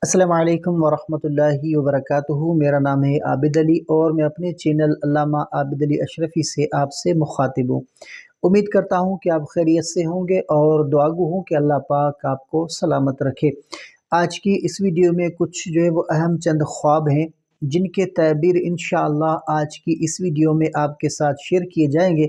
السلام علیکم ورحمۃ اللہ وبرکاتہ۔ میرا نام ہے عابد علی اور میں اپنے چینل علامہ عابد علی اشرفی سے آپ سے مخاطب ہوں۔ امید کرتا ہوں کہ آپ خیریت سے ہوں گے اور دعا گو ہوں کہ اللہ پاک آپ کو سلامت رکھے۔ آج کی اس ویڈیو میں کچھ جو ہے وہ اہم چند خواب ہیں جن کے تعبیر انشاءاللہ آج کی اس ویڈیو میں آپ کے ساتھ شیئر کیے جائیں گے،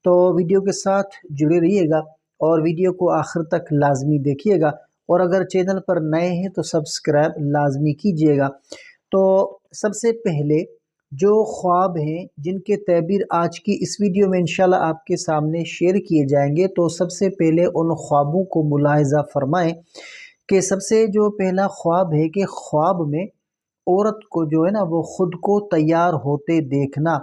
تو ویڈیو کے ساتھ جڑے رہیے گا اور ویڈیو کو آخر تک لازمی دیکھیے گا، اور اگر چینل پر نئے ہیں تو سبسکرائب لازمی کیجیے گا۔ تو سب سے پہلے جو خواب ہیں جن کے تعبیر آج کی اس ویڈیو میں انشاءاللہ آپ کے سامنے شیئر کیے جائیں گے، تو سب سے پہلے ان خوابوں کو ملاحظہ فرمائیں کہ سب سے جو پہلا خواب ہے کہ خواب میں عورت کو جو ہے نا وہ خود کو تیار ہوتے دیکھنا،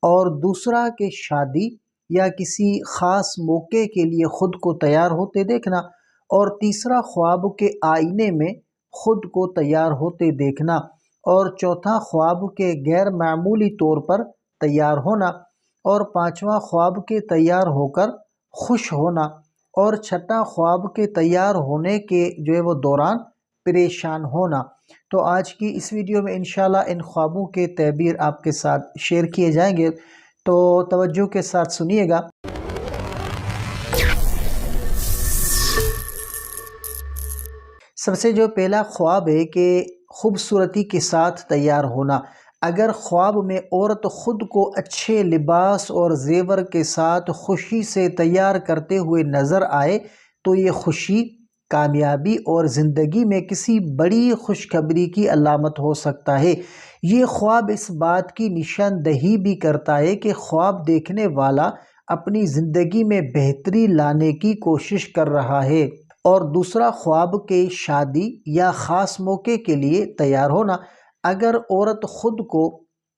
اور دوسرا کہ شادی یا کسی خاص موقع کے لیے خود کو تیار ہوتے دیکھنا، اور تیسرا خواب کے آئینے میں خود کو تیار ہوتے دیکھنا، اور چوتھا خواب کے غیر معمولی طور پر تیار ہونا، اور پانچواں خواب کے تیار ہو کر خوش ہونا، اور چھٹا خواب کے تیار ہونے کے جو ہے وہ دوران پریشان ہونا۔ تو آج کی اس ویڈیو میں انشاءاللہ ان خوابوں کے تعبیر آپ کے ساتھ شیئر کیے جائیں گے، تو توجہ کے ساتھ سنیے گا۔ سب سے جو پہلا خواب ہے کہ خوبصورتی کے ساتھ تیار ہونا۔ اگر خواب میں عورت خود کو اچھے لباس اور زیور کے ساتھ خوشی سے تیار کرتے ہوئے نظر آئے تو یہ خوشی، کامیابی اور زندگی میں کسی بڑی خوشخبری کی علامت ہو سکتا ہے۔ یہ خواب اس بات کی نشاندہی بھی کرتا ہے کہ خواب دیکھنے والا اپنی زندگی میں بہتری لانے کی کوشش کر رہا ہے۔ اور دوسرا خواب کے شادی یا خاص موقع کے لیے تیار ہونا۔ اگر عورت خود کو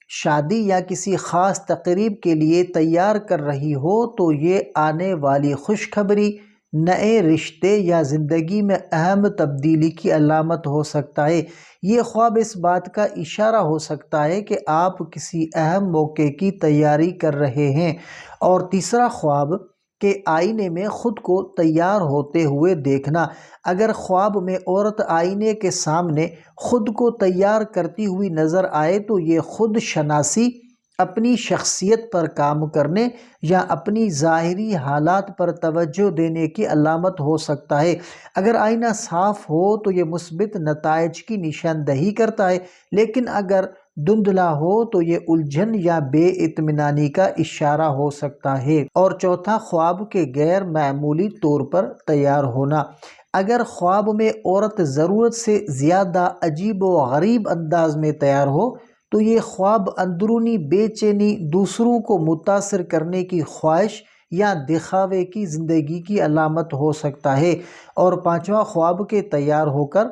شادی یا کسی خاص تقریب کے لیے تیار کر رہی ہو تو یہ آنے والی خوشخبری، نئے رشتے یا زندگی میں اہم تبدیلی کی علامت ہو سکتا ہے۔ یہ خواب اس بات کا اشارہ ہو سکتا ہے کہ آپ کسی اہم موقع کی تیاری کر رہے ہیں۔ اور تیسرا خواب کہ آئینے میں خود کو تیار ہوتے ہوئے دیکھنا۔ اگر خواب میں عورت آئینے کے سامنے خود کو تیار کرتی ہوئی نظر آئے تو یہ خود شناسی، اپنی شخصیت پر کام کرنے یا اپنی ظاہری حالات پر توجہ دینے کی علامت ہو سکتا ہے۔ اگر آئینہ صاف ہو تو یہ مثبت نتائج کی نشاندہی کرتا ہے، لیکن اگر دھندلا ہو تو یہ الجھن یا بے اطمینانی کا اشارہ ہو سکتا ہے۔ اور چوتھا خواب کے غیر معمولی طور پر تیار ہونا۔ اگر خواب میں عورت ضرورت سے زیادہ عجیب و غریب انداز میں تیار ہو تو یہ خواب اندرونی بے چینی، دوسروں کو متاثر کرنے کی خواہش یا دکھاوے کی زندگی کی علامت ہو سکتا ہے۔ اور پانچواں خواب کے تیار ہو کر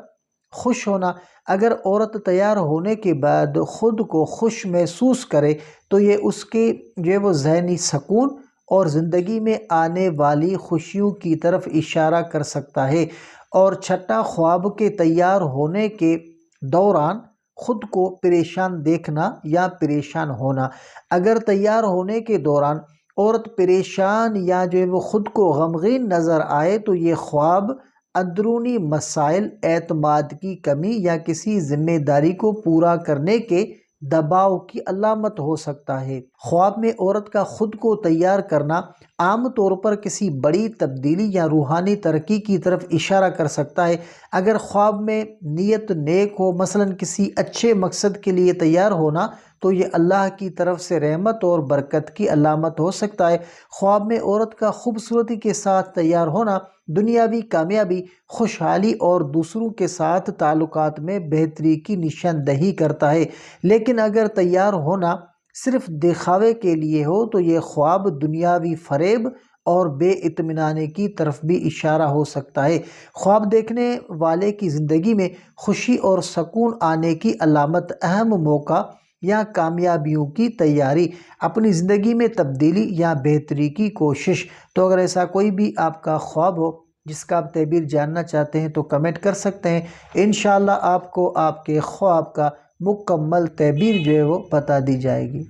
خوش ہونا۔ اگر عورت تیار ہونے کے بعد خود کو خوش محسوس کرے تو یہ اس کے جو ذہنی سکون اور زندگی میں آنے والی خوشیوں کی طرف اشارہ کر سکتا ہے۔ اور چھٹا خواب کے تیار ہونے کے دوران خود کو پریشان دیکھنا یا پریشان ہونا۔ اگر تیار ہونے کے دوران عورت پریشان یا وہ خود کو غمگین نظر آئے تو یہ خواب اندرونی مسائل، اعتماد کی کمی یا کسی ذمہ داری کو پورا کرنے کے دباؤ کی علامت ہو سکتا ہے۔ خواب میں عورت کا خود کو تیار کرنا عام طور پر کسی بڑی تبدیلی یا روحانی ترقی کی طرف اشارہ کر سکتا ہے۔ اگر خواب میں نیت نیک ہو، مثلا کسی اچھے مقصد کے لیے تیار ہونا، تو یہ اللہ کی طرف سے رحمت اور برکت کی علامت ہو سکتا ہے۔ خواب میں عورت کا خوبصورتی کے ساتھ تیار ہونا دنیاوی کامیابی، خوشحالی اور دوسروں کے ساتھ تعلقات میں بہتری کی نشاندہی کرتا ہے۔ لیکن اگر تیار ہونا صرف دکھاوے کے لیے ہو تو یہ خواب دنیاوی فریب اور بے اطمینانی کی طرف بھی اشارہ ہو سکتا ہے۔ خواب دیکھنے والے کی زندگی میں خوشی اور سکون آنے کی علامت، اہم موقع یا کامیابیوں کی تیاری، اپنی زندگی میں تبدیلی یا بہتری کی کوشش۔ تو اگر ایسا کوئی بھی آپ کا خواب ہو جس کا آپ تعبیر جاننا چاہتے ہیں تو کمنٹ کر سکتے ہیں۔ انشاءاللہ آپ کو آپ کے خواب کا مکمل تعبیر جو ہے وہ بتا دی جائے گی۔